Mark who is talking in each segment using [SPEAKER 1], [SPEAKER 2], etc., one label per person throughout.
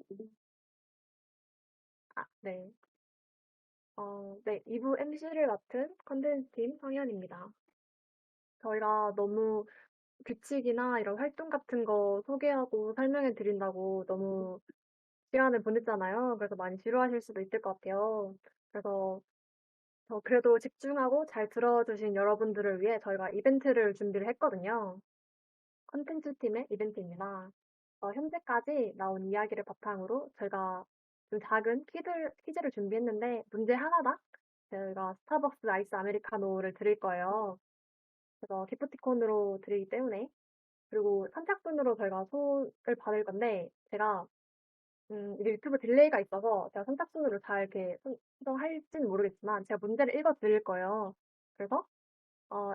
[SPEAKER 1] 네. 네. 2부 MC를 맡은 컨텐츠팀 성현입니다. 저희가 너무 규칙이나 이런 활동 같은 거 소개하고 설명해 드린다고 너무 시간을 보냈잖아요. 그래서 많이 지루하실 수도 있을 것 같아요. 그래서 그래도 집중하고 잘 들어주신 여러분들을 위해 저희가 이벤트를 준비를 했거든요. 컨텐츠 팀의 이벤트입니다. 현재까지 나온 이야기를 바탕으로 저희가 좀 작은 퀴즈를 준비했는데 문제 하나당 저희가 스타벅스 아이스 아메리카노를 드릴 거예요. 그래서 기프티콘으로 드리기 때문에 그리고 선착순으로 저희가 손을 받을 건데 제가 이게 유튜브 딜레이가 있어서 제가 선착순으로 잘 이렇게 선정할지는 모르겠지만 제가 문제를 읽어 드릴 거예요. 그래서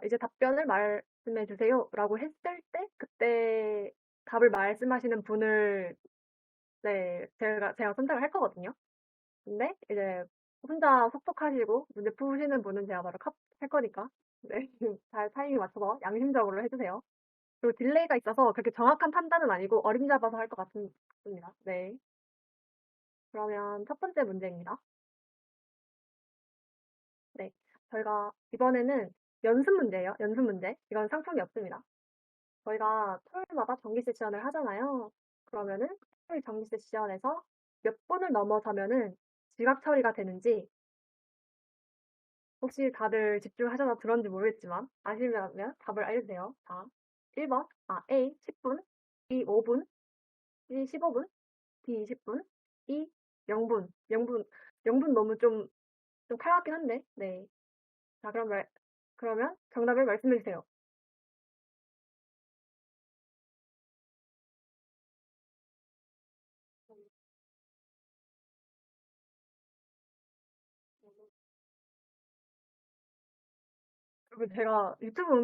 [SPEAKER 1] 이제 답변을 말씀해 주세요라고 했을 때 그때 답을 말씀하시는 분을 네, 제가 선택을 할 거거든요. 근데 이제 혼자 속속하시고 문제 푸시는 분은 제가 바로 컷 할 거니까 네, 잘 타이밍 맞춰서 양심적으로 해주세요. 그리고 딜레이가 있어서 그렇게 정확한 판단은 아니고 어림잡아서 할 것 같습니다. 네, 그러면 첫 번째 문제입니다. 네, 저희가 이번에는 연습 문제예요. 연습 문제. 이건 상품이 없습니다. 저희가 토요일마다 정기 세션을 하잖아요. 그러면은 토요일 정기 세션에서 몇 분을 넘어서면은 지각 처리가 되는지 혹시 다들 집중하셔서 들었는지 모르겠지만 아시면 답을 알려주세요. 자, 1번, A 10분, B 5분, C 15분, D 20분, E 0분. 0분 너무 좀 칼 같긴 한데, 네. 자, 그러면 정답을 말씀해 주세요. 그리고 제가 유튜브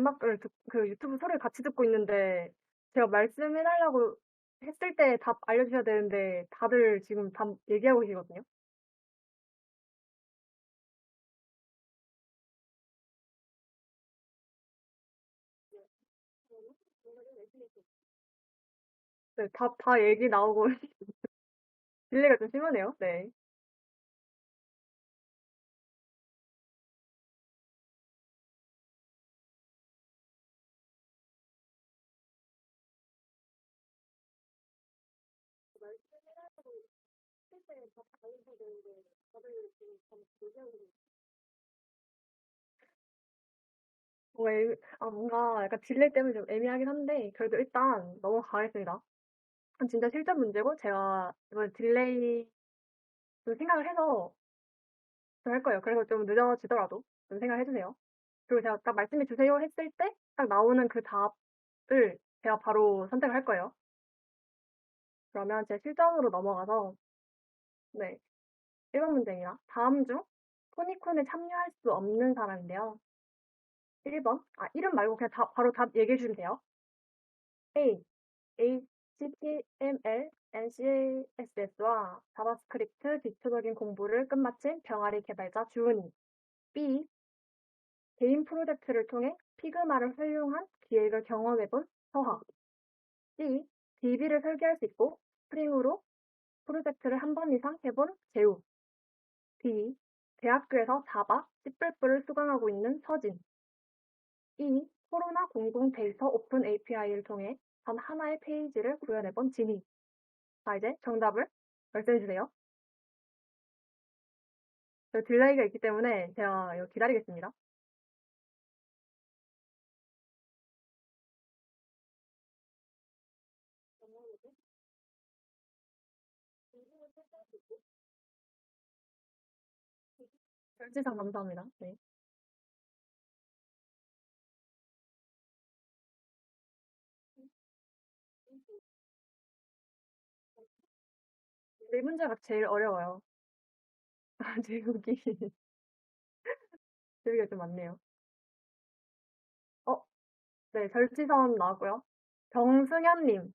[SPEAKER 1] 그 유튜브 소리를 같이 듣고 있는데, 제가 말씀해달라고 했을 때 답 알려주셔야 되는데, 다들 지금 답 얘기하고 계시거든요. 네, 답 다 얘기 나오고, 딜레이가 좀 심하네요. 네. 뭔가 약간 딜레이 때문에 좀 애매하긴 한데, 그래도 일단 넘어가겠습니다. 진짜 실전 문제고, 제가 이번 딜레이 좀 생각을 해서 좀 할 거예요. 그래서 좀 늦어지더라도 좀 생각해 주세요. 그리고 제가 딱 말씀해 주세요 했을 때, 딱 나오는 그 답을 제가 바로 선택을 할 거예요. 그러면 제 실전으로 넘어가서, 네. 1번 문제입니다. 다음 중 토니콘에 참여할 수 없는 사람인데요. 1번, 이름 말고 그냥 바로 답 얘기해 주시면 돼요. A, HTML, CSS와 자바스크립트 기초적인 공부를 끝마친 병아리 개발자 주은이. B, 개인 프로젝트를 통해 피그마를 활용한 기획을 경험해본 서하. C, DB를 설계할 수 있고 스프링으로 프로젝트를 한 번 이상 해본 재우. D, 대학교에서 자바, C++를 수강하고 있는 서진. E, 코로나 공공 데이터 오픈 API를 통해 단 하나의 페이지를 구현해본 지니. 자, 이제 정답을 말씀해 주세요. 저 딜레이가 있기 때문에 제가 이거 기다리겠습니다. 별지상 감사합니다. 네. 네 문제가 제일 어려워요. 제목이, 제목이 좀 많네요. 어, 네, 절치선 나왔고요. 정승현님,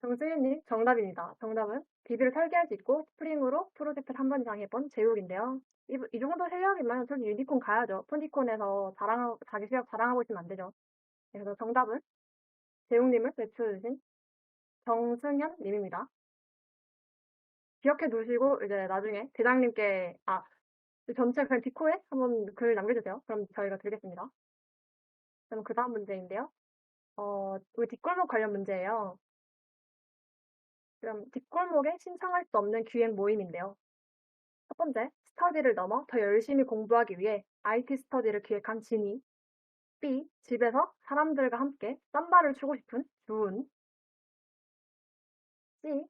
[SPEAKER 1] 정승현님 정답입니다. 정답은 DB를 설계할 수 있고 스프링으로 프로젝트를 한 번 이상 해본 제욱인데요. 이 정도 실력이면 솔직히 유니콘 가야죠. 폰디콘에서 자기 실력 자랑하고 있으면 안 되죠. 그래서 정답은 제욱님을 외쳐주신 정승현 님입니다. 기억해 두시고 이제 나중에 대장님께 전체 그냥 디코에 한번 글 남겨주세요. 그럼 저희가 드리겠습니다. 그럼 그 다음 문제인데요. 우리 뒷골목 관련 문제예요. 그럼 뒷골목에 신청할 수 없는 기획 모임인데요. 첫 번째, 스터디를 넘어 더 열심히 공부하기 위해 IT 스터디를 기획한 진이. B. 집에서 사람들과 함께 삼바를 추고 싶은 주은. C.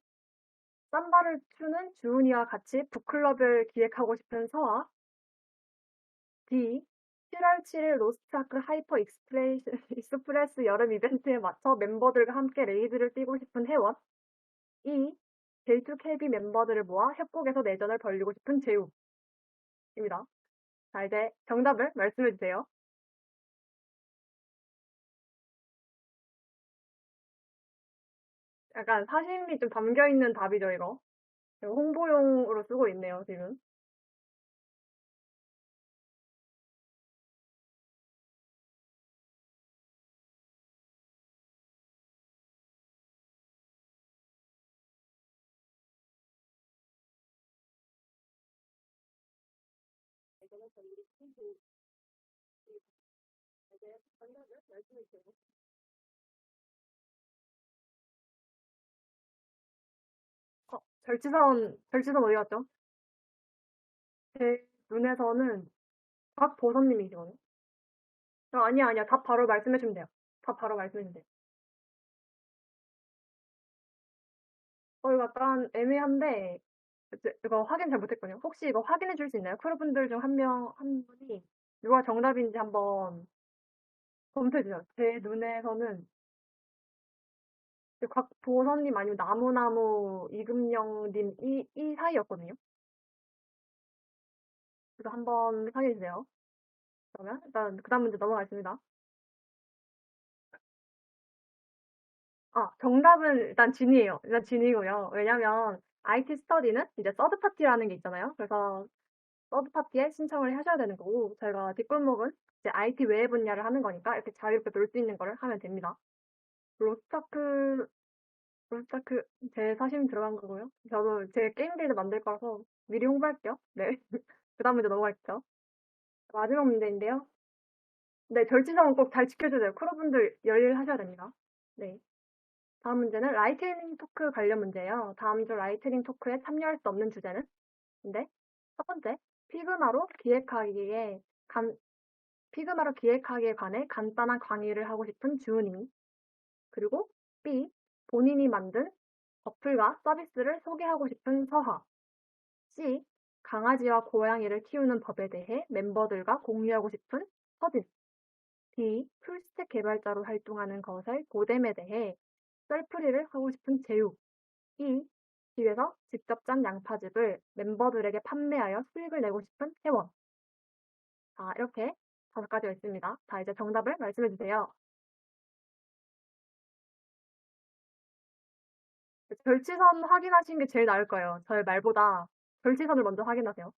[SPEAKER 1] 삼바를 추는 주은이와 같이 북클럽을 기획하고 싶은 서아. D. 7월 7일 로스트아크 하이퍼 익스프레스 여름 이벤트에 맞춰 멤버들과 함께 레이드를 뛰고 싶은 혜원. E. J2KB 멤버들을 모아 협곡에서 내전을 벌이고 싶은 재우입니다. 자, 이제 정답을 말씀해 주세요. 약간 사심이 좀 담겨 있는 답이죠, 이거. 이거 홍보용으로 쓰고 있네요, 지금. 정답을 말씀해 주세요. 절치선 어디 갔죠? 제 눈에서는 박보선님이시거든요. 아니야, 아니야. 답 바로 말씀해 주면 돼요. 답 바로 말씀해 주세요. 이거 약간 애매한데, 이거 확인 잘 못했거든요. 혹시 이거 확인해 줄 수 있나요? 크루분들 중 한 분이 누가 정답인지 한번 검토해 주세요. 제 눈에서는 곽보선님 아니면 나무나무 이금영님 이 사이였거든요. 그래서 한번 확인해 주세요. 그러면 일단 그 다음 문제 넘어가겠습니다. 정답은 일단 진이에요. 일단 진이고요. 왜냐면 IT 스터디는 이제 서드 파티라는 게 있잖아요. 그래서 서드 파티에 신청을 하셔야 되는 거고 저희가 뒷골목은 이제 IT 외의 분야를 하는 거니까 이렇게 자유롭게 놀 수 있는 거를 하면 됩니다. 로스타크 로스타크 제 사심 들어간 거고요. 저도 제 게임 빌드 만들 거라서 미리 홍보할게요. 네. 그다음 문제 넘어갈게요. 마지막 문제인데요. 네, 절치성은 꼭 잘 지켜주세요. 크루분들 열일하셔야 됩니다. 네. 다음 문제는 라이트닝 토크 관련 문제예요. 다음 주 라이트닝 토크에 참여할 수 없는 주제는? 근데 첫 번째, 피그마로 기획하기에 간, 피그마로 기획하기에 관해 간단한 강의를 하고 싶은 주은이. 그리고 B, 본인이 만든 어플과 서비스를 소개하고 싶은 서하. C, 강아지와 고양이를 키우는 법에 대해 멤버들과 공유하고 싶은 서진. D, 풀스택 개발자로 활동하는 것의 보뎀에 대해 썰풀이를 하고 싶은 제육. E, 집에서 직접 짠 양파즙을 멤버들에게 판매하여 수익을 내고 싶은 회원. 자, 이렇게 다섯 가지가 있습니다. 자, 이제 정답을 말씀해 주세요. 절치선 확인하시는 게 제일 나을 거예요. 저의 말보다 절치선을 먼저 확인하세요.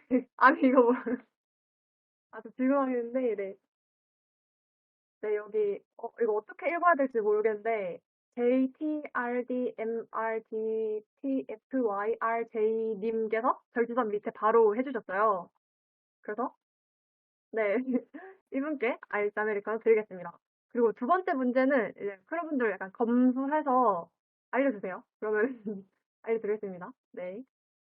[SPEAKER 1] 네. 아니, 이거 뭐, 저 지금 하겠는데, 네. 네, 여기, 이거 어떻게 읽어야 될지 모르겠는데, JTRDMRGTFYRJ님께서 절지선 밑에 바로 해주셨어요. 그래서, 네. 이분께 아이스 아메리카노 드리겠습니다. 그리고 두 번째 문제는 이제 크루분들 약간 검수해서 알려주세요. 그러면 알려드리겠습니다. 네.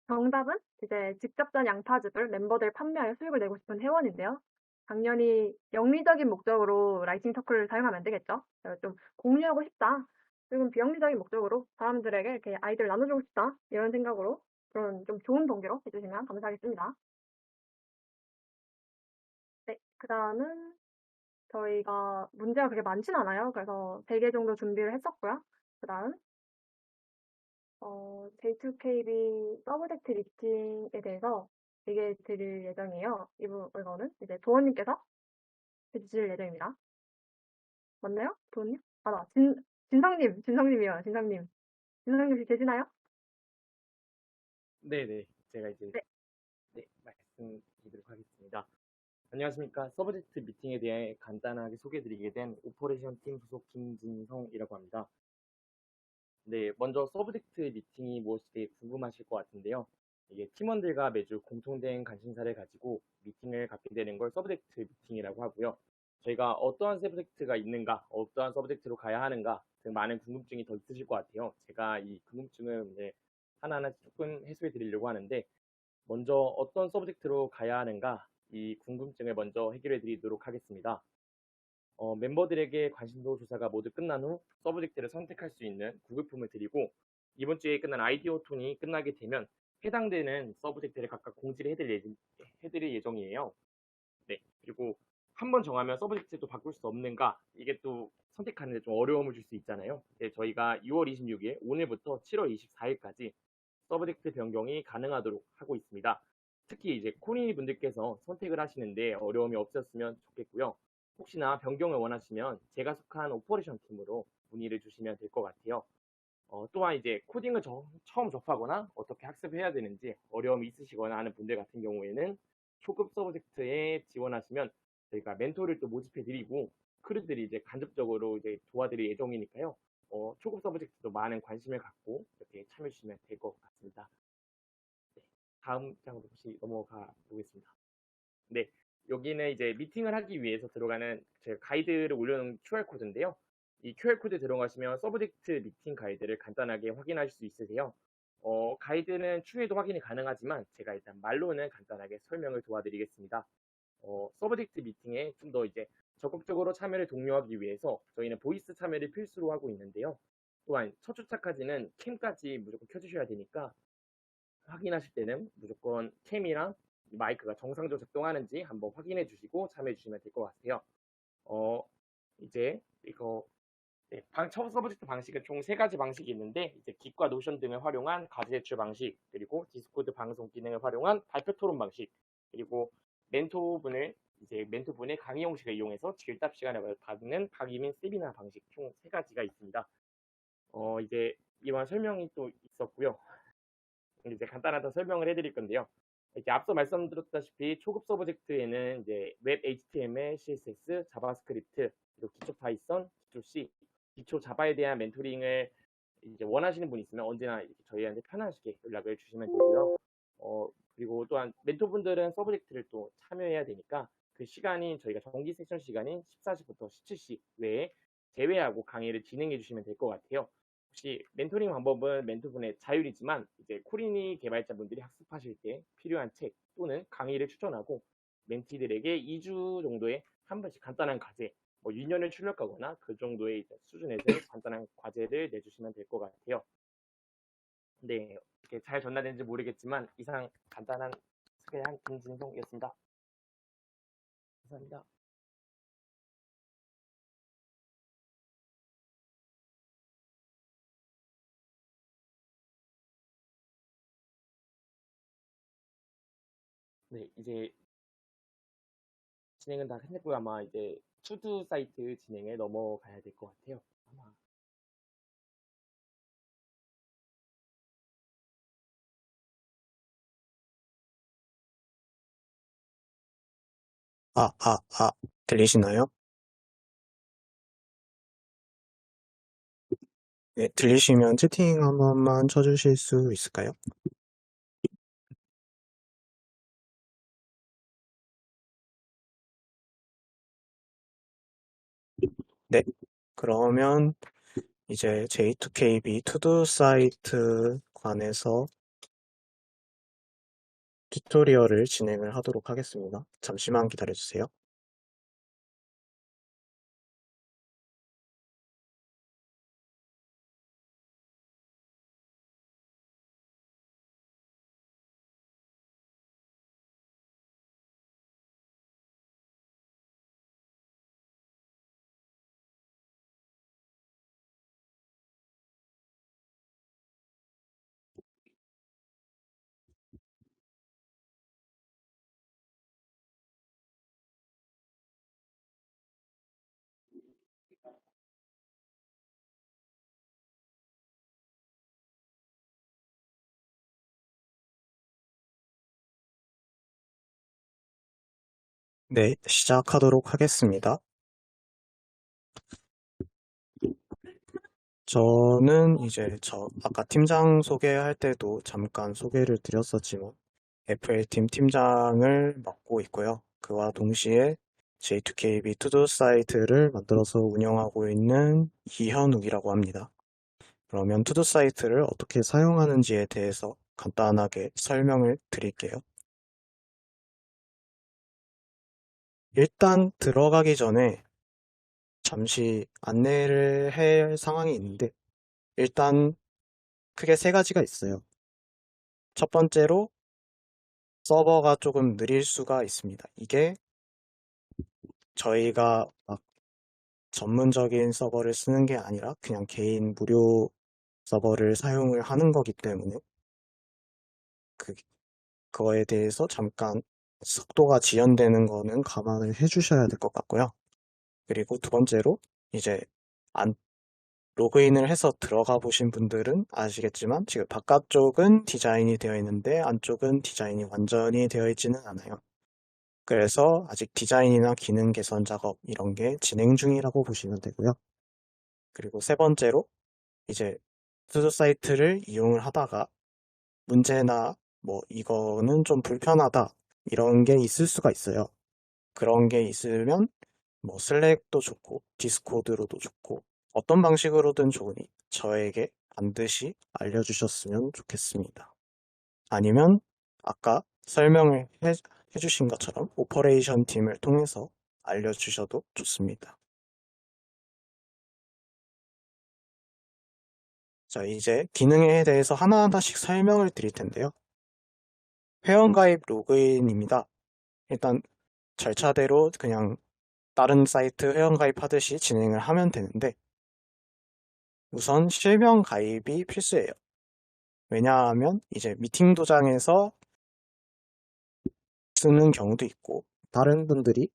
[SPEAKER 1] 정답은 이제 직접 짠 양파즙을 멤버들 판매하여 수익을 내고 싶은 회원인데요. 당연히 영리적인 목적으로 라이팅 터클을 사용하면 안 되겠죠. 좀 공유하고 싶다. 그리고 비영리적인 목적으로 사람들에게 이렇게 아이디어를 나눠주고 싶다. 이런 생각으로 그런 좀 좋은 동기로 해주시면 감사하겠습니다. 네. 그다음은 저희가 문제가 그렇게 많진 않아요. 그래서 3개 정도 준비를 했었고요. 그다음 J2KB 서브젝트 미팅에 대해서 얘기해 드릴 예정이에요. 이거는 이제 도원님께서 해 주실 예정입니다. 맞나요? 도원님? 나 진성님이요. 진성님. 진성님 혹시 계시나요?
[SPEAKER 2] 네네. 제가 이제
[SPEAKER 1] 네.
[SPEAKER 2] 네, 말씀드리도록 하겠습니다. 안녕하십니까. 서브젝트 미팅에 대해 간단하게 소개드리게 된 오퍼레이션 팀 소속 김진성이라고 합니다. 네, 먼저 서브젝트 미팅이 무엇인지 궁금하실 것 같은데요. 이게 팀원들과 매주 공통된 관심사를 가지고 미팅을 갖게 되는 걸 서브젝트 미팅이라고 하고요. 저희가 어떠한 서브젝트가 있는가, 어떠한 서브젝트로 가야 하는가 등 많은 궁금증이 더 있으실 것 같아요. 제가 이 궁금증을 하나하나 조금 해소해 드리려고 하는데, 먼저 어떤 서브젝트로 가야 하는가, 이 궁금증을 먼저 해결해 드리도록 하겠습니다. 멤버들에게 관심도 조사가 모두 끝난 후 서브젝트를 선택할 수 있는 구글폼을 드리고, 이번 주에 끝난 아이디어 톤이 끝나게 되면 해당되는 서브젝트를 각각 공지를 해드릴 예정이에요. 네. 그리고 한 번 정하면 서브젝트도 바꿀 수 없는가? 이게 또 선택하는데 좀 어려움을 줄 수 있잖아요. 네, 저희가 6월 26일, 오늘부터 7월 24일까지 서브젝트 변경이 가능하도록 하고 있습니다. 특히 이제 코니 분들께서 선택을 하시는데 어려움이 없었으면 좋겠고요. 혹시나 변경을 원하시면 제가 속한 오퍼레이션 팀으로 문의를 주시면 될 것 같아요. 또한 이제 코딩을 처음 접하거나 어떻게 학습해야 되는지 어려움이 있으시거나 하는 분들 같은 경우에는 초급 서브젝트에 지원하시면 저희가 멘토를 또 모집해 드리고 크루들이 이제 간접적으로 이제 도와드릴 예정이니까요. 초급 서브젝트도 많은 관심을 갖고 이렇게 참여 주시면 될 것 같습니다. 네, 다음 장으로 혹시 넘어가 보겠습니다. 네, 여기는 이제 미팅을 하기 위해서 들어가는 제가 가이드를 올려놓은 QR코드인데요. 이 QR코드 들어가시면 서브젝트 미팅 가이드를 간단하게 확인하실 수 있으세요. 가이드는 추후에도 확인이 가능하지만 제가 일단 말로는 간단하게 설명을 도와드리겠습니다. 서브젝트 미팅에 좀 더 이제 적극적으로 참여를 독려하기 위해서 저희는 보이스 참여를 필수로 하고 있는데요. 또한 첫 주차까지는 캠까지 무조건 켜주셔야 되니까 확인하실 때는 무조건 캠이랑 마이크가 정상적으로 작동하는지 한번 확인해 주시고 참여해 주시면 될 것 같아요. 어, 이제 이거 첫 서브젝트 방식은 총 세 가지 방식이 있는데 이제 깃과 노션 등을 활용한 과제 제출 방식, 그리고 디스코드 방송 기능을 활용한 발표 토론 방식, 그리고 멘토분의 강의 형식을 이용해서 질답 시간을 받는 박이민 세미나 방식 총 세 가지가 있습니다. 이제 이런 설명이 또 있었고요. 이제 간단하게 설명을 해드릴 건데요. 이제 앞서 말씀드렸다시피 초급 서브젝트에는 이제 웹 HTML, CSS, 자바스크립트, 그리고 기초 파이썬, 기초 C, 기초 자바에 대한 멘토링을 이제 원하시는 분 있으면 언제나 이렇게 저희한테 편하시게 연락을 주시면 되고요. 그리고 또한 멘토분들은 서브젝트를 또 참여해야 되니까 그 시간이 저희가 정기 세션 시간인 14시부터 17시 외에 제외하고 강의를 진행해 주시면 될 것 같아요. 혹시 멘토링 방법은 멘토분의 자율이지만 이제 코리니 개발자분들이 학습하실 때 필요한 책 또는 강의를 추천하고 멘티들에게 2주 정도의 한 번씩 간단한 과제, 뭐 유년을 출력하거나 그 정도의 수준에서의 간단한 과제를 내주시면 될 것 같아요. 네, 이렇게 잘 전달되는지 모르겠지만 이상 간단한 소개한 김진성이었습니다. 감사합니다. 네, 이제 진행은 다 끝냈고요. 아마 이제 투두 사이트 진행에 넘어가야 될 것 같아요. 아마
[SPEAKER 3] 아, 아, 아, 들리시나요? 네, 들리시면 채팅 한 번만 쳐주실 수 있을까요? 네, 그러면 이제 J2KB 투두 사이트 관해서 튜토리얼을 진행을 하도록 하겠습니다. 잠시만 기다려주세요. 네, 시작하도록 하겠습니다. 저는 이제 아까 팀장 소개할 때도 잠깐 소개를 드렸었지만 FL팀 팀장을 맡고 있고요. 그와 동시에 J2KB 투두 사이트를 만들어서 운영하고 있는 이현욱이라고 합니다. 그러면 투두 사이트를 어떻게 사용하는지에 대해서 간단하게 설명을 드릴게요. 일단 들어가기 전에 잠시 안내를 할 상황이 있는데 일단 크게 세 가지가 있어요. 첫 번째로 서버가 조금 느릴 수가 있습니다. 이게 저희가 막 전문적인 서버를 쓰는 게 아니라 그냥 개인 무료 서버를 사용을 하는 거기 때문에 그, 그거에 대해서 잠깐 속도가 지연되는 거는 감안을 해주셔야 될 것 같고요. 그리고 두 번째로 이제 안 로그인을 해서 들어가 보신 분들은 아시겠지만 지금 바깥쪽은 디자인이 되어 있는데 안쪽은 디자인이 완전히 되어 있지는 않아요. 그래서 아직 디자인이나 기능 개선 작업 이런 게 진행 중이라고 보시면 되고요. 그리고 세 번째로 이제 투두 사이트를 이용을 하다가 문제나 뭐 이거는 좀 불편하다 이런 게 있을 수가 있어요. 그런 게 있으면 뭐 슬랙도 좋고 디스코드로도 좋고 어떤 방식으로든 좋으니 저에게 반드시 알려주셨으면 좋겠습니다. 아니면 아까 설명을 해주신 것처럼 오퍼레이션 팀을 통해서 알려주셔도 좋습니다. 자, 이제 기능에 대해서 하나하나씩 설명을 드릴 텐데요. 회원가입 로그인입니다. 일단 절차대로 그냥 다른 사이트 회원가입 하듯이 진행을 하면 되는데 우선 실명 가입이 필수예요. 왜냐하면 이제 미팅 도장에서 쓰는 경우도 있고 다른 분들이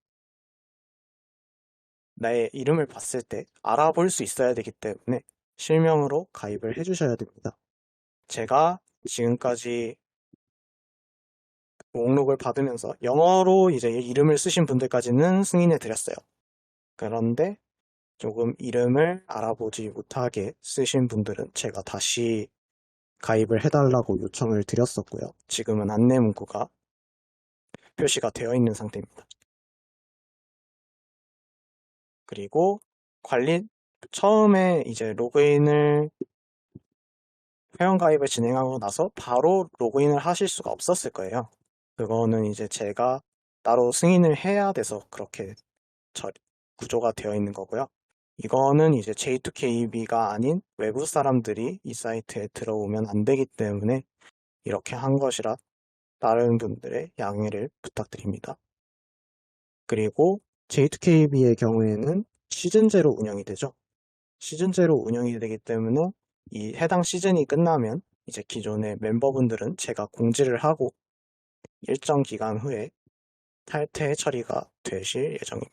[SPEAKER 3] 나의 이름을 봤을 때 알아볼 수 있어야 되기 때문에 실명으로 가입을 해주셔야 됩니다. 제가 지금까지 목록을 받으면서 영어로 이제 이름을 쓰신 분들까지는 승인해 드렸어요. 그런데 조금 이름을 알아보지 못하게 쓰신 분들은 제가 다시 가입을 해달라고 요청을 드렸었고요. 지금은 안내 문구가 표시가 되어 있는 상태입니다. 그리고 처음에 이제 회원가입을 진행하고 나서 바로 로그인을 하실 수가 없었을 거예요. 그거는 이제 제가 따로 승인을 해야 돼서 그렇게 구조가 되어 있는 거고요. 이거는 이제 J2KB가 아닌 외부 사람들이 이 사이트에 들어오면 안 되기 때문에 이렇게 한 것이라 다른 분들의 양해를 부탁드립니다. 그리고 J2KB의 경우에는 시즌제로 운영이 되죠. 시즌제로 운영이 되기 때문에 이 해당 시즌이 끝나면 이제 기존의 멤버분들은 제가 공지를 하고 일정 기간 후에 탈퇴 처리가 되실 예정입니다.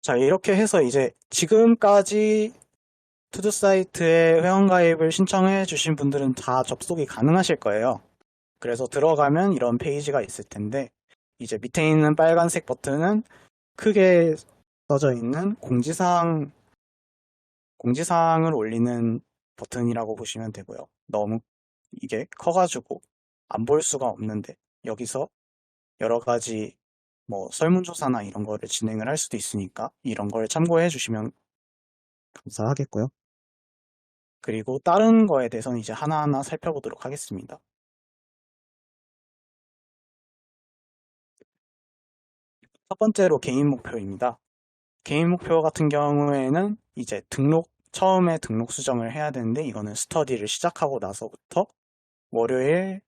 [SPEAKER 3] 자, 이렇게 해서 이제 지금까지 투두 사이트에 회원가입을 신청해 주신 분들은 다 접속이 가능하실 거예요. 그래서 들어가면 이런 페이지가 있을 텐데 이제 밑에 있는 빨간색 버튼은 크게 써져 있는 공지사항을 올리는 버튼이라고 보시면 되고요. 너무 이게 커가지고 안 볼 수가 없는데 여기서 여러 가지 뭐 설문조사나 이런 거를 진행을 할 수도 있으니까 이런 걸 참고해 주시면 감사하겠고요. 그리고 다른 거에 대해서는 이제 하나하나 살펴보도록 하겠습니다. 첫 번째로 개인 목표입니다. 개인 목표 같은 경우에는 이제 처음에 등록 수정을 해야 되는데 이거는 스터디를 시작하고 나서부터 월요일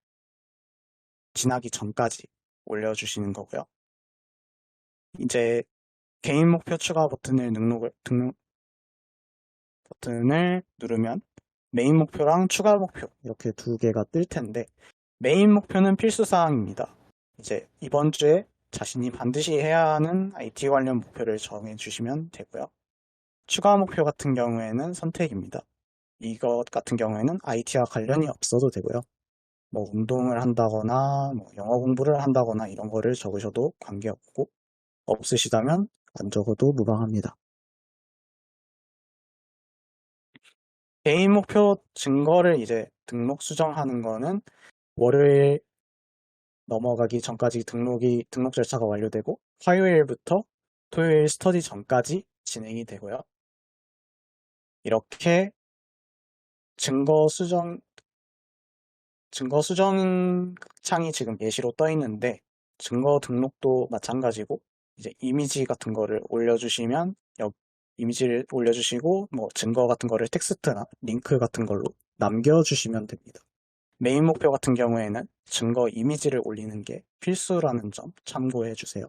[SPEAKER 3] 지나기 전까지 올려주시는 거고요. 이제 개인 목표 추가 버튼을 누르면 메인 목표랑 추가 목표 이렇게 두 개가 뜰 텐데 메인 목표는 필수 사항입니다. 이제 이번 주에 자신이 반드시 해야 하는 IT 관련 목표를 정해주시면 되고요. 추가 목표 같은 경우에는 선택입니다. 이것 같은 경우에는 IT와 관련이 없어도 되고요. 뭐 운동을 한다거나 뭐 영어 공부를 한다거나 이런 거를 적으셔도 관계없고 없으시다면 안 적어도 무방합니다. 개인 목표 증거를 이제 등록 수정하는 거는 월요일 넘어가기 전까지 등록 절차가 완료되고 화요일부터 토요일 스터디 전까지 진행이 되고요. 이렇게 증거 수정 창이 지금 예시로 떠 있는데 증거 등록도 마찬가지고 이제 이미지 같은 거를 올려주시면 이미지를 올려주시고 뭐 증거 같은 거를 텍스트나 링크 같은 걸로 남겨주시면 됩니다. 메인 목표 같은 경우에는 증거 이미지를 올리는 게 필수라는 점 참고해 주세요.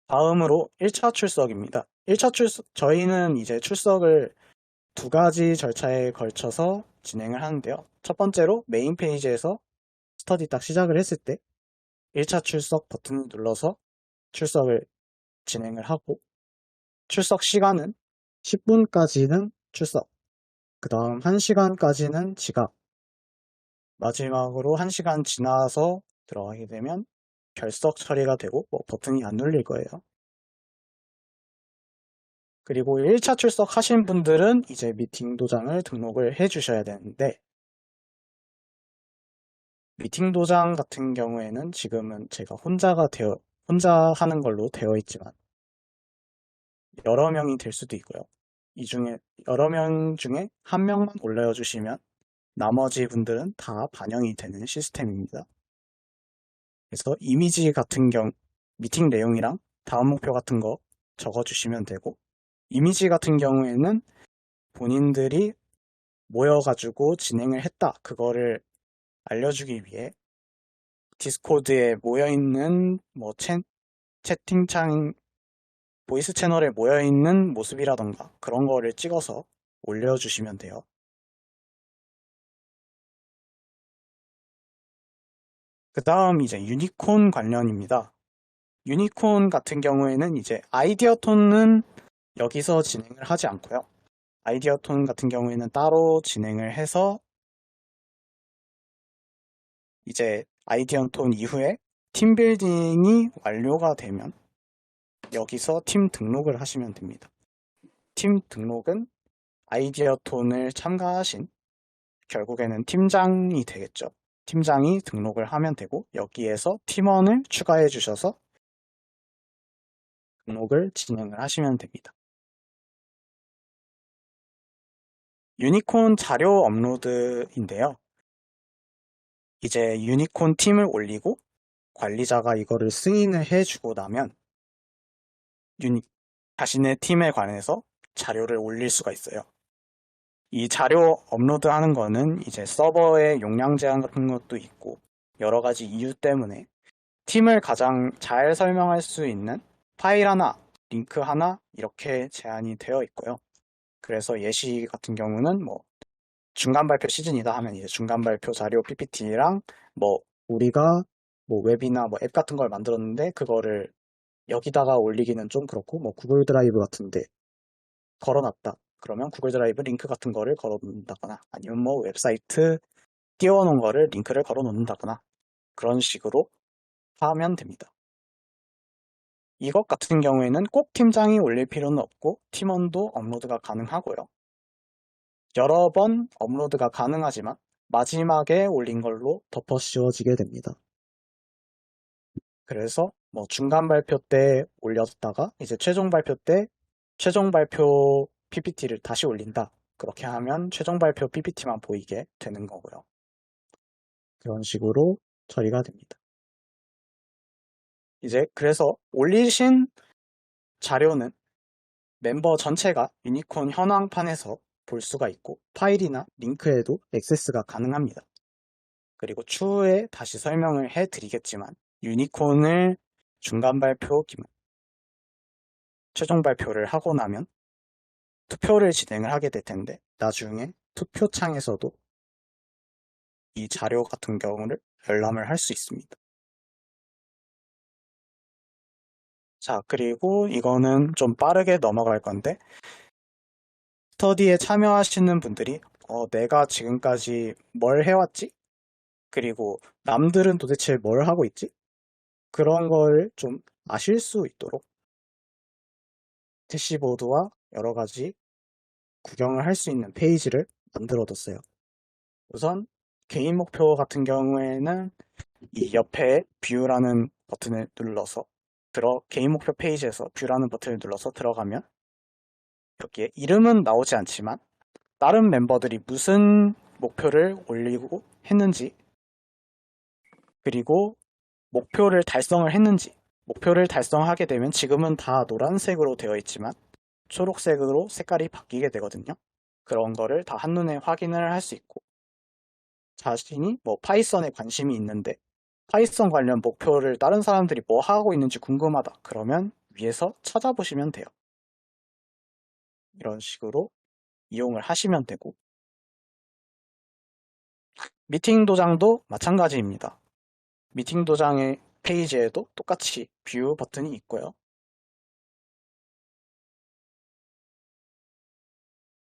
[SPEAKER 3] 다음으로 1차 출석입니다. 1차 출석, 저희는 이제 출석을 두 가지 절차에 걸쳐서 진행을 하는데요. 첫 번째로 메인 페이지에서 스터디 딱 시작을 했을 때 1차 출석 버튼을 눌러서 출석을 진행을 하고 출석 시간은 10분까지는 출석, 그 다음 1시간까지는 지각, 마지막으로 1시간 지나서 들어가게 되면 결석 처리가 되고 버튼이 안 눌릴 거예요. 그리고 1차 출석하신 분들은 이제 미팅 도장을 등록을 해 주셔야 되는데 미팅 도장 같은 경우에는 지금은 제가 혼자 하는 걸로 되어 있지만 여러 명이 될 수도 있고요. 이 중에 여러 명 중에 한 명만 올려주시면 나머지 분들은 다 반영이 되는 시스템입니다. 그래서 이미지 같은 미팅 내용이랑 다음 목표 같은 거 적어주시면 되고 이미지 같은 경우에는 본인들이 모여가지고 진행을 했다. 그거를 알려주기 위해 디스코드에 모여있는 채팅창 보이스 채널에 모여있는 모습이라던가 그런 거를 찍어서 올려주시면 돼요. 그 다음 이제 유니콘 관련입니다. 유니콘 같은 경우에는 이제 아이디어 톤은 여기서 진행을 하지 않고요. 아이디어 톤 같은 경우에는 따로 진행을 해서 이제 아이디어 톤 이후에 팀 빌딩이 완료가 되면 여기서 팀 등록을 하시면 됩니다. 팀 등록은 아이디어 톤을 참가하신 결국에는 팀장이 되겠죠. 팀장이 등록을 하면 되고 여기에서 팀원을 추가해 주셔서 등록을 진행을 하시면 됩니다. 유니콘 자료 업로드인데요. 이제 유니콘 팀을 올리고 관리자가 이거를 승인을 해주고 나면 자신의 팀에 관해서 자료를 올릴 수가 있어요. 이 자료 업로드하는 거는 이제 서버의 용량 제한 같은 것도 있고 여러 가지 이유 때문에 팀을 가장 잘 설명할 수 있는 파일 하나, 링크 하나 이렇게 제한이 되어 있고요. 그래서 예시 같은 경우는 뭐 중간 발표 시즌이다 하면 이제 중간 발표 자료 PPT랑 뭐 우리가 뭐 웹이나 뭐 앱 같은 걸 만들었는데 그거를 여기다가 올리기는 좀 그렇고 뭐 구글 드라이브 같은데 걸어놨다. 그러면 구글 드라이브 링크 같은 거를 걸어 놓는다거나 아니면 뭐 웹사이트 띄워놓은 거를 링크를 걸어 놓는다거나 그런 식으로 하면 됩니다. 이것 같은 경우에는 꼭 팀장이 올릴 필요는 없고 팀원도 업로드가 가능하고요. 여러 번 업로드가 가능하지만 마지막에 올린 걸로 덮어 씌워지게 됩니다. 그래서 뭐 중간 발표 때 올렸다가 이제 최종 발표 때 최종 발표 PPT를 다시 올린다. 그렇게 하면 최종 발표 PPT만 보이게 되는 거고요. 그런 식으로 처리가 됩니다. 이제 그래서 올리신 자료는 멤버 전체가 유니콘 현황판에서 볼 수가 있고 파일이나 링크에도 액세스가 가능합니다. 그리고 추후에 다시 설명을 해드리겠지만 유니콘을 중간 발표, 최종 발표를 하고 나면 투표를 진행을 하게 될 텐데 나중에 투표창에서도 이 자료 같은 경우를 열람을 할 수 있습니다. 자, 그리고 이거는 좀 빠르게 넘어갈 건데 스터디에 참여하시는 분들이 내가 지금까지 뭘 해왔지? 그리고 남들은 도대체 뭘 하고 있지? 그런 걸 좀 아실 수 있도록 대시보드와 여러 가지 구경을 할 수 있는 페이지를 만들어뒀어요. 우선 개인 목표 같은 경우에는 이 옆에 뷰라는 버튼을 눌러서 개인 목표 페이지에서 뷰라는 버튼을 눌러서 들어가면 여기에 이름은 나오지 않지만 다른 멤버들이 무슨 목표를 올리고 했는지 그리고 목표를 달성을 했는지 목표를 달성하게 되면 지금은 다 노란색으로 되어 있지만 초록색으로 색깔이 바뀌게 되거든요. 그런 거를 다 한눈에 확인을 할 수 있고 자신이 뭐 파이썬에 관심이 있는데 파이썬 관련 목표를 다른 사람들이 뭐 하고 있는지 궁금하다. 그러면 위에서 찾아보시면 돼요. 이런 식으로 이용을 하시면 되고 미팅 도장도 마찬가지입니다. 미팅 도장의 페이지에도 똑같이 뷰 버튼이 있고요.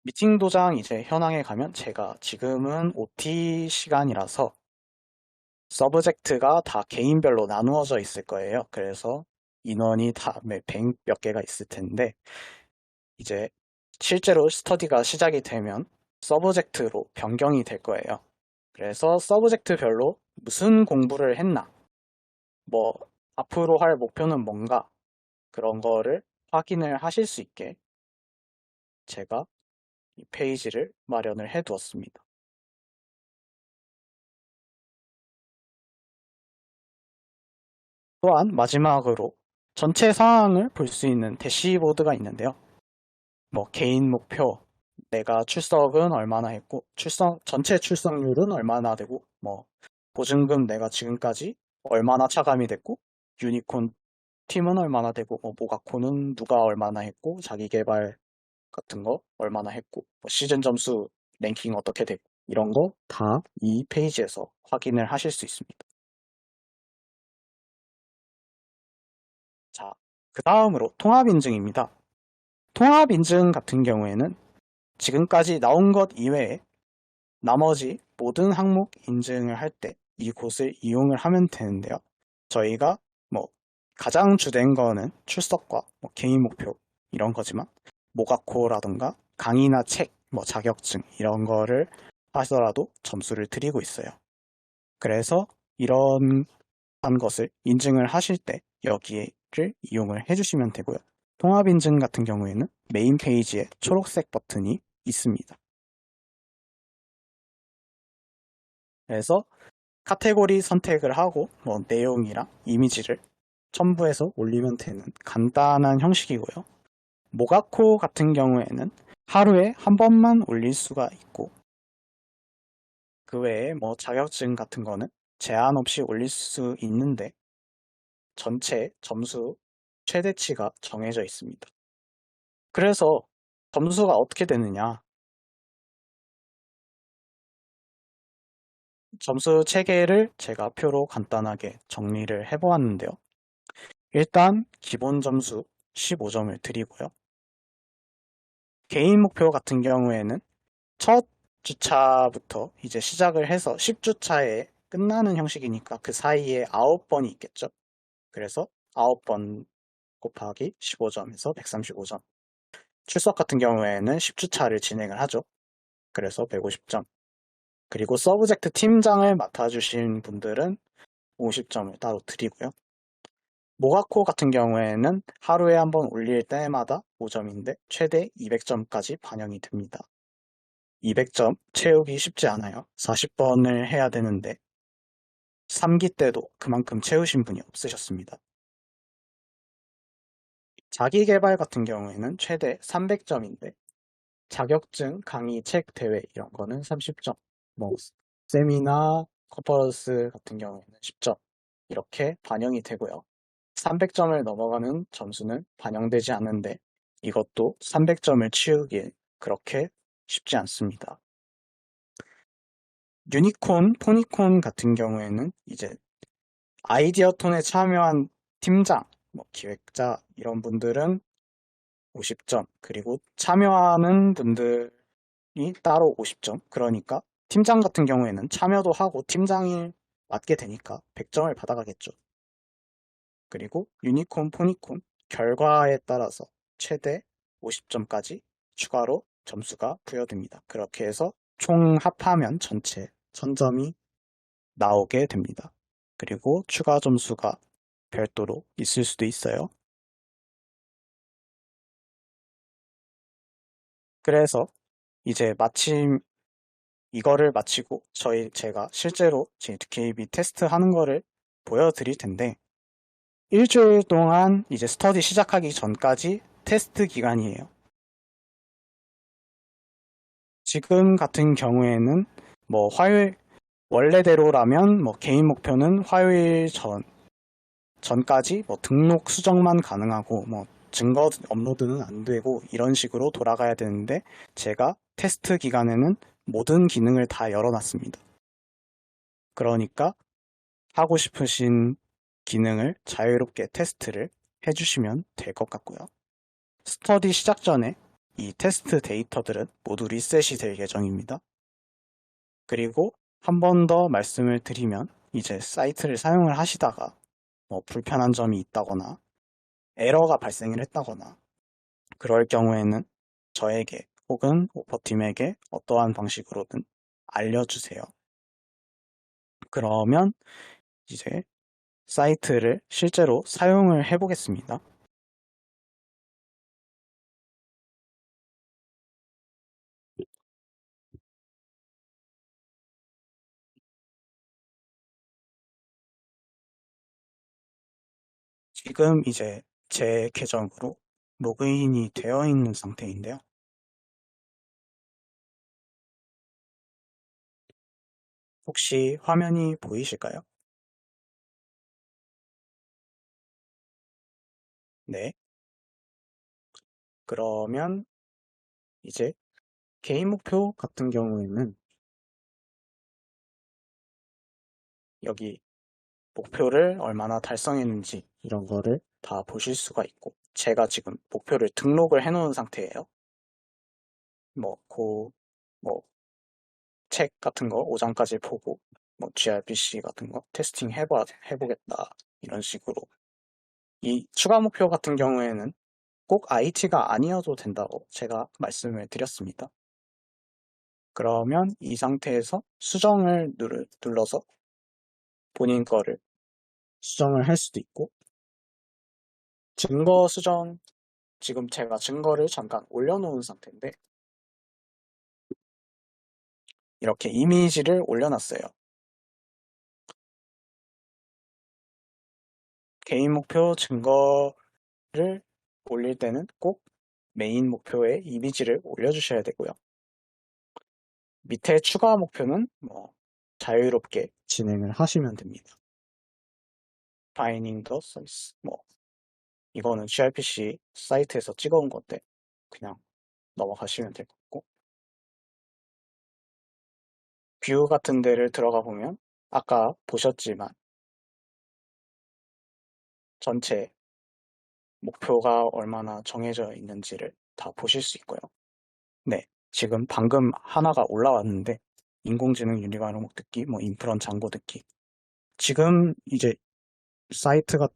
[SPEAKER 3] 미팅 도장 이제 현황에 가면 제가 지금은 OT 시간이라서 서브젝트가 다 개인별로 나누어져 있을 거예요. 그래서 인원이 다 100 몇 개가 있을 텐데 이제 실제로 스터디가 시작이 되면 서브젝트로 변경이 될 거예요. 그래서 서브젝트별로 무슨 공부를 했나, 뭐 앞으로 할 목표는 뭔가 그런 거를 확인을 하실 수 있게 제가 이 페이지를 마련을 해 두었습니다. 또한 마지막으로 전체 상황을 볼 수 있는 대시보드가 있는데요. 뭐 개인 목표, 내가 출석은 얼마나 했고, 전체 출석률은 얼마나 되고, 뭐 보증금 내가 지금까지 얼마나 차감이 됐고, 유니콘 팀은 얼마나 되고, 뭐 모가코는 누가 얼마나 했고, 자기 개발 같은 거 얼마나 했고, 뭐 시즌 점수 랭킹 어떻게 됐고, 이런 거 다 이 페이지에서 확인을 하실 수 있습니다. 자, 그 다음으로 통합 인증입니다. 통합 인증 같은 경우에는 지금까지 나온 것 이외에 나머지 모든 항목 인증을 할 때 이곳을 이용을 하면 되는데요. 저희가 뭐 가장 주된 거는 출석과 뭐 개인 목표 이런 거지만 모가코라던가 강의나 책, 뭐 자격증 이런 거를 하더라도 점수를 드리고 있어요. 그래서 이런 것을 인증을 하실 때 여기를 이용을 해주시면 되고요. 통합 인증 같은 경우에는 메인 페이지에 초록색 버튼이 있습니다. 그래서 카테고리 선택을 하고 뭐 내용이랑 이미지를 첨부해서 올리면 되는 간단한 형식이고요. 모가코 같은 경우에는 하루에 한 번만 올릴 수가 있고 그 외에 뭐 자격증 같은 거는 제한 없이 올릴 수 있는데 전체 점수 최대치가 정해져 있습니다. 그래서 점수가 어떻게 되느냐? 점수 체계를 제가 표로 간단하게 정리를 해보았는데요. 일단 기본 점수 15점을 드리고요. 개인 목표 같은 경우에는 첫 주차부터 이제 시작을 해서 10주차에 끝나는 형식이니까 그 사이에 9번이 있겠죠. 그래서 9번 곱하기 15점에서 135점. 출석 같은 경우에는 10주차를 진행을 하죠. 그래서 150점. 그리고 서브젝트 팀장을 맡아주신 분들은 50점을 따로 드리고요. 모가코 같은 경우에는 하루에 한 번 올릴 때마다 5점인데 최대 200점까지 반영이 됩니다. 200점 채우기 쉽지 않아요. 40번을 해야 되는데 3기 때도 그만큼 채우신 분이 없으셨습니다. 자기개발 같은 경우에는 최대 300점인데 자격증, 강의, 책, 대회 이런 거는 30점, 뭐 세미나, 컨퍼런스 같은 경우에는 10점 이렇게 반영이 되고요. 300점을 넘어가는 점수는 반영되지 않는데 이것도 300점을 치우기 그렇게 쉽지 않습니다. 유니콘, 포니콘 같은 경우에는 이제 아이디어 톤에 참여한 팀장, 뭐 기획자 이런 분들은 50점, 그리고 참여하는 분들 따로 50점. 그러니까 팀장 같은 경우에는 참여도 하고 팀장을 맡게 되니까 100점을 받아가겠죠. 그리고 유니콘, 포니콘 결과에 따라서 최대 50점까지 추가로 점수가 부여됩니다. 그렇게 해서 총 합하면 전체 1000점이 나오게 됩니다. 그리고 추가 점수가 별도로 있을 수도 있어요. 그래서 이제 마침 이거를 마치고 제가 실제로 제 DKB 테스트 하는 거를 보여드릴 텐데 일주일 동안 이제 스터디 시작하기 전까지 테스트 기간이에요. 지금 같은 경우에는 뭐 원래대로라면 뭐 개인 목표는 화요일 전까지 뭐 등록 수정만 가능하고 뭐 증거 업로드는 안 되고 이런 식으로 돌아가야 되는데 제가 테스트 기간에는 모든 기능을 다 열어놨습니다. 그러니까 하고 싶으신 기능을 자유롭게 테스트를 해주시면 될 것 같고요. 스터디 시작 전에 이 테스트 데이터들은 모두 리셋이 될 예정입니다. 그리고 한 번 더 말씀을 드리면 이제 사이트를 사용을 하시다가 뭐 불편한 점이 있다거나 에러가 발생을 했다거나 그럴 경우에는 저에게 혹은 오퍼팀에게 어떠한 방식으로든 알려주세요. 그러면 이제 사이트를 실제로 사용을 해보겠습니다. 지금 이제 제 계정으로 로그인이 되어 있는 상태인데요. 혹시 화면이 보이실까요? 네. 그러면 이제 개인 목표 같은 경우에는 여기 목표를 얼마나 달성했는지 이런 거를 다 보실 수가 있고 제가 지금 목표를 등록을 해 놓은 상태예요. 뭐 책 같은 거 5장까지 보고 뭐 gRPC 같은 거 테스팅 해보겠다 이런 식으로 이 추가 목표 같은 경우에는 꼭 IT가 아니어도 된다고 제가 말씀을 드렸습니다. 그러면 이 상태에서 수정을 눌러서 본인 거를 수정을 할 수도 있고 증거 수정 지금 제가 증거를 잠깐 올려놓은 상태인데 이렇게 이미지를 올려놨어요. 개인 목표 증거를 올릴 때는 꼭 메인 목표에 이미지를 올려주셔야 되고요. 밑에 추가 목표는 뭐 자유롭게 진행을 하시면 됩니다. Finding the source 뭐 이거는 gRPC 사이트에서 찍어온 건데 그냥 넘어가시면 될 것 같고 뷰 같은 데를 들어가 보면 아까 보셨지만 전체 목표가 얼마나 정해져 있는지를 다 보실 수 있고요. 네, 지금 방금 하나가 올라왔는데 인공지능 유리가 목 듣기, 뭐 인프런 장고 듣기. 지금 이제 사이트가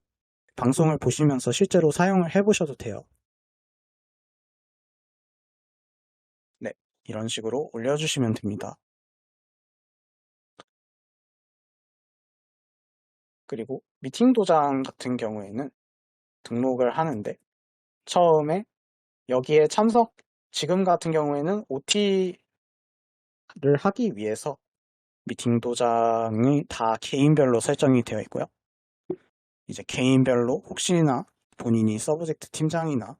[SPEAKER 3] 방송을 보시면서 실제로 사용을 해보셔도 돼요. 네, 이런 식으로 올려주시면 됩니다. 그리고 미팅 도장 같은 경우에는 등록을 하는데 처음에 여기에 지금 같은 경우에는 OT를 하기 위해서 미팅 도장이 다 개인별로 설정이 되어 있고요. 이제 개인별로 혹시나 본인이 서브젝트 팀장이나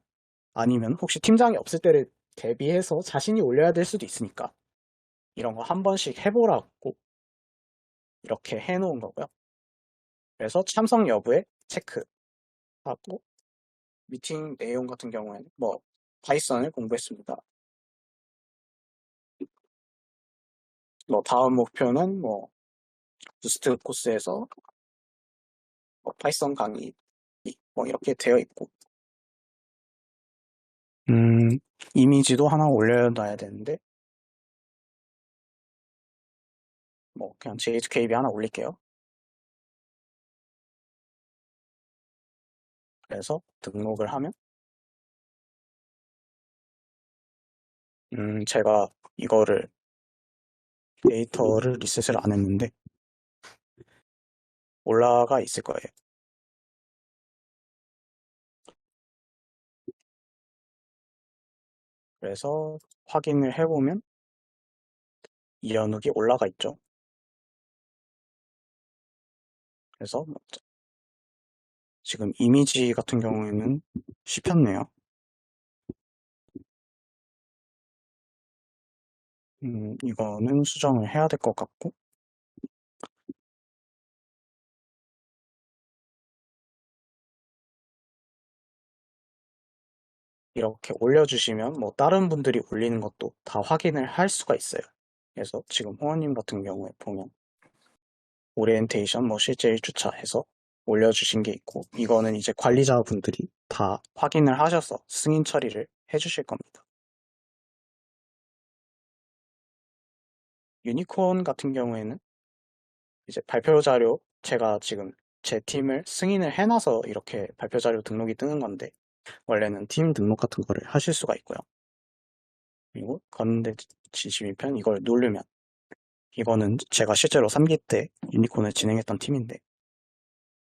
[SPEAKER 3] 아니면 혹시 팀장이 없을 때를 대비해서 자신이 올려야 될 수도 있으니까 이런 거 한 번씩 해보라고 이렇게 해놓은 거고요. 그래서 참석 여부에 체크하고 미팅 내용 같은 경우에는 뭐 파이썬을 공부했습니다. 뭐 다음 목표는 뭐 부스트 코스에서 뭐 파이썬 강의 뭐 이렇게 되어 있고 이미지도 하나 올려놔야 되는데 뭐 그냥 J2KB 하나 올릴게요. 그래서 등록을 하면 제가 이거를 데이터를 리셋을 안 했는데 올라가 있을 거예요. 그래서 확인을 해보면 이연욱이 올라가 있죠. 그래서 지금 이미지 같은 경우에는 씹혔네요. 이거는 수정을 해야 될 것 같고 이렇게 올려주시면 뭐 다른 분들이 올리는 것도 다 확인을 할 수가 있어요. 그래서 지금 호원님 같은 경우에 보면 오리엔테이션 뭐 실제 1주차 해서 올려주신 게 있고 이거는 이제 관리자분들이 다 확인을 하셔서 승인 처리를 해주실 겁니다. 유니콘 같은 경우에는 이제 발표 자료 제가 지금 제 팀을 승인을 해놔서 이렇게 발표 자료 등록이 뜨는 건데 원래는 팀 등록 같은 거를 하실 수가 있고요. 그리고 건대 지침편 이걸 누르면 이거는 제가 실제로 3기 때 유니콘을 진행했던 팀인데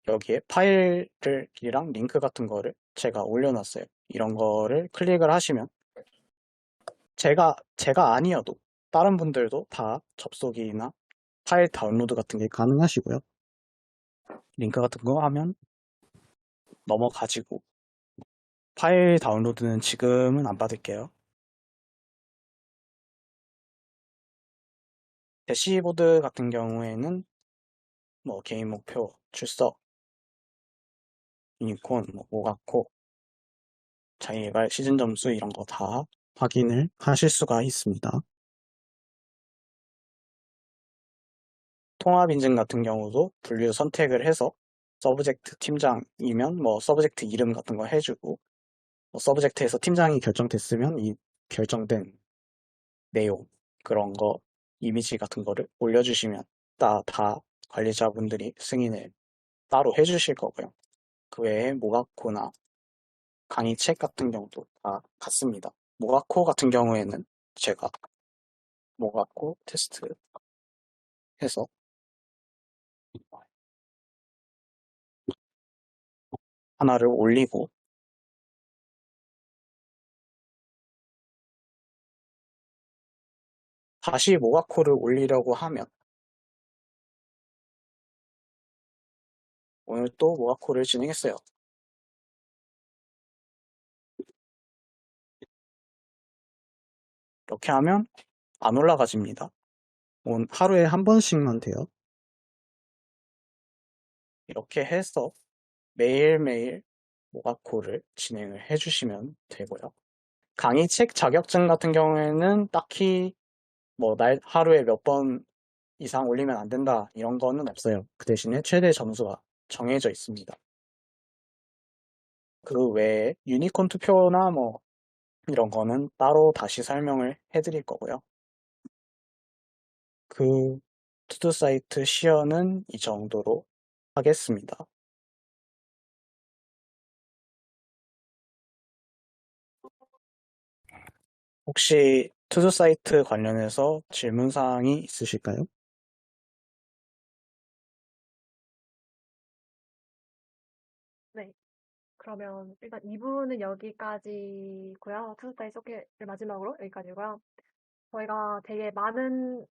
[SPEAKER 3] 여기에 파일이랑 링크 같은 거를 제가 올려놨어요. 이런 거를 클릭을 하시면 제가 아니어도 다른 분들도 다 접속이나 파일 다운로드 같은 게 가능하시고요. 링크 같은 거 하면 넘어가지고 파일 다운로드는 지금은 안 받을게요. 대시보드 같은 경우에는 뭐 개인 목표, 출석, 유니콘, 뭐 오가코, 자기개발 시즌 점수 이런 거 다 확인을 하실 수가 있습니다. 통합 인증 같은 경우도 분류 선택을 해서 서브젝트 팀장이면 뭐 서브젝트 이름 같은 거 해주고 뭐 서브젝트에서 팀장이 결정됐으면 이 결정된 내용 그런 거 이미지 같은 거를 올려주시면 다 관리자분들이 승인을 따로 해주실 거고요. 그 외에 모가코나 강의 책 같은 경우도 다 같습니다. 모가코 같은 경우에는 제가 모가코 테스트 해서 하나를 올리고 다시 모가코를 올리려고 하면 오늘 또 모가코를 진행했어요. 이렇게 하면 안 올라가집니다. 하루에 한 번씩만 돼요. 이렇게 해서 매일매일 모가코를 진행을 해주시면 되고요. 강의 책 자격증 같은 경우에는 딱히 뭐 하루에 몇 번 이상 올리면 안 된다 이런 거는 없어요. 그 대신에 최대 점수가 정해져 있습니다. 그 외에 유니콘 투표나 뭐 이런 거는 따로 다시 설명을 해드릴 거고요. 그 투두 사이트 시연은 이 정도로 하겠습니다. 혹시 투두 사이트 관련해서 질문사항이 있으실까요?
[SPEAKER 1] 네. 그러면 일단 2부는 여기까지고요. 투스타일 소개를 마지막으로 여기까지고요. 저희가 되게 많은